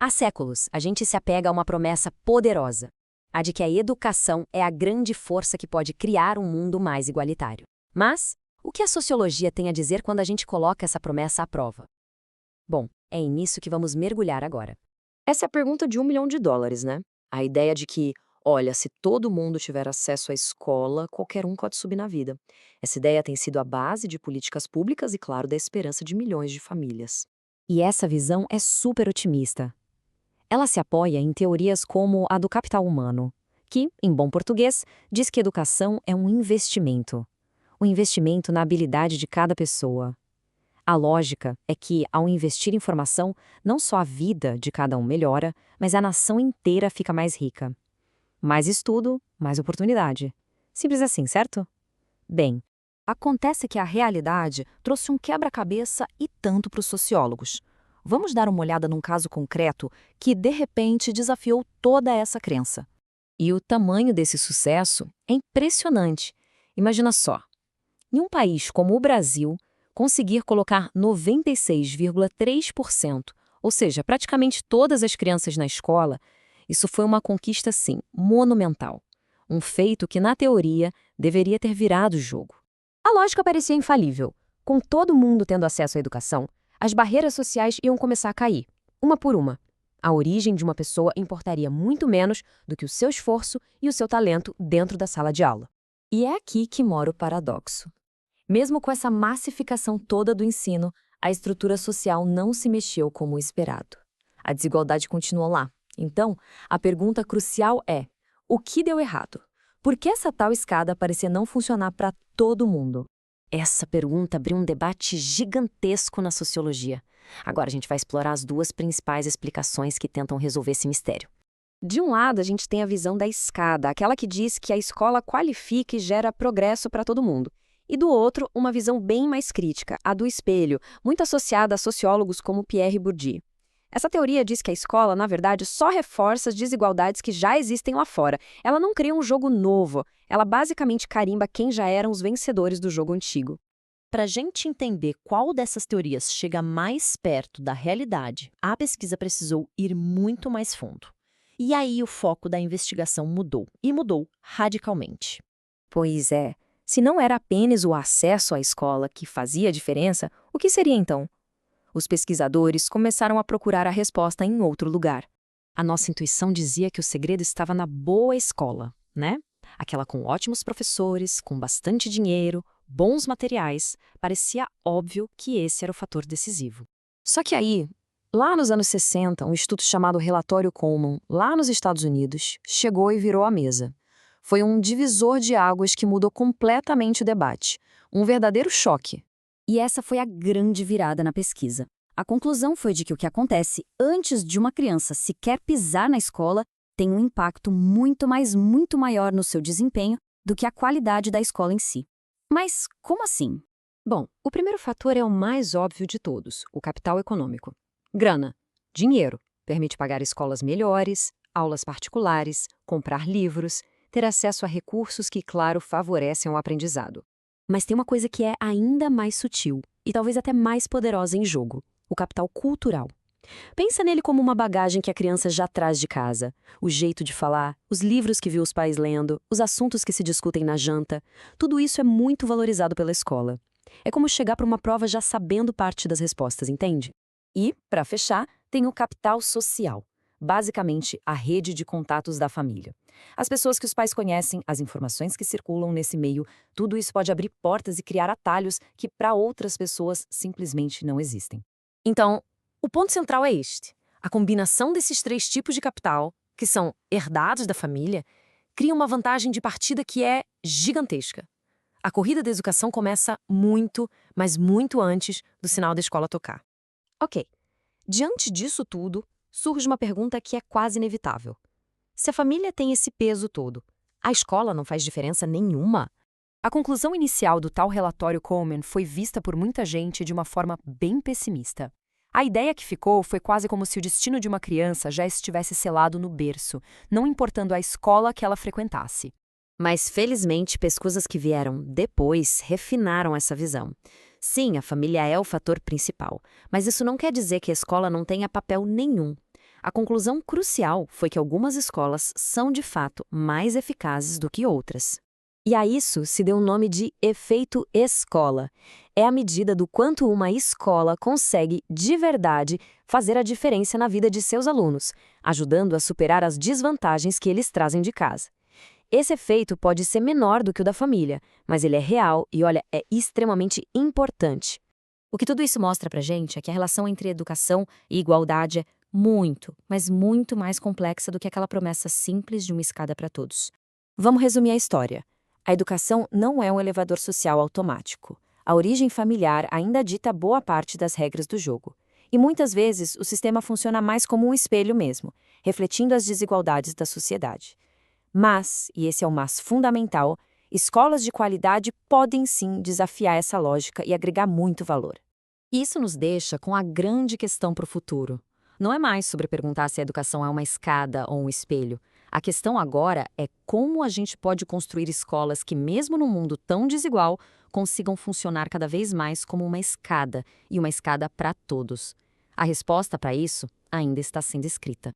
Há séculos, a gente se apega a uma promessa poderosa, a de que a educação é a grande força que pode criar um mundo mais igualitário. Mas, o que a sociologia tem a dizer quando a gente coloca essa promessa à prova? Bom, é nisso que vamos mergulhar agora. Essa é a pergunta de $1 milhão, né? A ideia de que, olha, se todo mundo tiver acesso à escola, qualquer um pode subir na vida. Essa ideia tem sido a base de políticas públicas e, claro, da esperança de milhões de famílias. E essa visão é super otimista. Ela se apoia em teorias como a do capital humano, que, em bom português, diz que educação é um investimento. Um investimento na habilidade de cada pessoa. A lógica é que, ao investir em formação, não só a vida de cada um melhora, mas a nação inteira fica mais rica. Mais estudo, mais oportunidade. Simples assim, certo? Bem, acontece que a realidade trouxe um quebra-cabeça e tanto para os sociólogos. Vamos dar uma olhada num caso concreto que, de repente, desafiou toda essa crença. E o tamanho desse sucesso é impressionante. Imagina só, em um país como o Brasil, conseguir colocar 96,3%, ou seja, praticamente todas as crianças na escola, isso foi uma conquista, sim, monumental. Um feito que, na teoria, deveria ter virado o jogo. A lógica parecia infalível. Com todo mundo tendo acesso à educação, as barreiras sociais iam começar a cair, uma por uma. A origem de uma pessoa importaria muito menos do que o seu esforço e o seu talento dentro da sala de aula. E é aqui que mora o paradoxo. Mesmo com essa massificação toda do ensino, a estrutura social não se mexeu como esperado. A desigualdade continuou lá. Então, a pergunta crucial é: o que deu errado? Por que essa tal escada parecia não funcionar para todo mundo? Essa pergunta abriu um debate gigantesco na sociologia. Agora a gente vai explorar as duas principais explicações que tentam resolver esse mistério. De um lado, a gente tem a visão da escada, aquela que diz que a escola qualifica e gera progresso para todo mundo. E do outro, uma visão bem mais crítica, a do espelho, muito associada a sociólogos como Pierre Bourdieu. Essa teoria diz que a escola, na verdade, só reforça as desigualdades que já existem lá fora. Ela não cria um jogo novo, ela basicamente carimba quem já eram os vencedores do jogo antigo. Para a gente entender qual dessas teorias chega mais perto da realidade, a pesquisa precisou ir muito mais fundo. E aí o foco da investigação mudou, e mudou radicalmente. Pois é. Se não era apenas o acesso à escola que fazia a diferença, o que seria então? Os pesquisadores começaram a procurar a resposta em outro lugar. A nossa intuição dizia que o segredo estava na boa escola, né? Aquela com ótimos professores, com bastante dinheiro, bons materiais. Parecia óbvio que esse era o fator decisivo. Só que aí, lá nos anos 60, um estudo chamado Relatório Coleman, lá nos Estados Unidos, chegou e virou a mesa. Foi um divisor de águas que mudou completamente o debate. Um verdadeiro choque. E essa foi a grande virada na pesquisa. A conclusão foi de que o que acontece antes de uma criança sequer pisar na escola tem um impacto muito maior no seu desempenho do que a qualidade da escola em si. Mas como assim? Bom, o primeiro fator é o mais óbvio de todos, o capital econômico. Grana, dinheiro, permite pagar escolas melhores, aulas particulares, comprar livros, ter acesso a recursos que, claro, favorecem o aprendizado. Mas tem uma coisa que é ainda mais sutil e talvez até mais poderosa em jogo: o capital cultural. Pensa nele como uma bagagem que a criança já traz de casa. O jeito de falar, os livros que viu os pais lendo, os assuntos que se discutem na janta. Tudo isso é muito valorizado pela escola. É como chegar para uma prova já sabendo parte das respostas, entende? E, para fechar, tem o capital social. Basicamente, a rede de contatos da família. As pessoas que os pais conhecem, as informações que circulam nesse meio, tudo isso pode abrir portas e criar atalhos que para outras pessoas simplesmente não existem. Então, o ponto central é este. A combinação desses três tipos de capital, que são herdados da família, cria uma vantagem de partida que é gigantesca. A corrida da educação começa muito, mas muito antes do sinal da escola tocar. Ok, diante disso tudo, surge uma pergunta que é quase inevitável. Se a família tem esse peso todo, a escola não faz diferença nenhuma? A conclusão inicial do tal relatório Coleman foi vista por muita gente de uma forma bem pessimista. A ideia que ficou foi quase como se o destino de uma criança já estivesse selado no berço, não importando a escola que ela frequentasse. Mas, felizmente, pesquisas que vieram depois refinaram essa visão. Sim, a família é o fator principal, mas isso não quer dizer que a escola não tenha papel nenhum. A conclusão crucial foi que algumas escolas são, de fato, mais eficazes do que outras. E a isso se deu o nome de efeito escola. É a medida do quanto uma escola consegue, de verdade, fazer a diferença na vida de seus alunos, ajudando a superar as desvantagens que eles trazem de casa. Esse efeito pode ser menor do que o da família, mas ele é real e, olha, é extremamente importante. O que tudo isso mostra pra gente é que a relação entre educação e igualdade é muito, mas muito mais complexa do que aquela promessa simples de uma escada para todos. Vamos resumir a história. A educação não é um elevador social automático. A origem familiar ainda dita boa parte das regras do jogo. E muitas vezes o sistema funciona mais como um espelho mesmo, refletindo as desigualdades da sociedade. Mas, e esse é o mas fundamental, escolas de qualidade podem sim desafiar essa lógica e agregar muito valor. Isso nos deixa com a grande questão para o futuro. Não é mais sobre perguntar se a educação é uma escada ou um espelho. A questão agora é como a gente pode construir escolas que, mesmo num mundo tão desigual, consigam funcionar cada vez mais como uma escada, e uma escada para todos. A resposta para isso ainda está sendo escrita.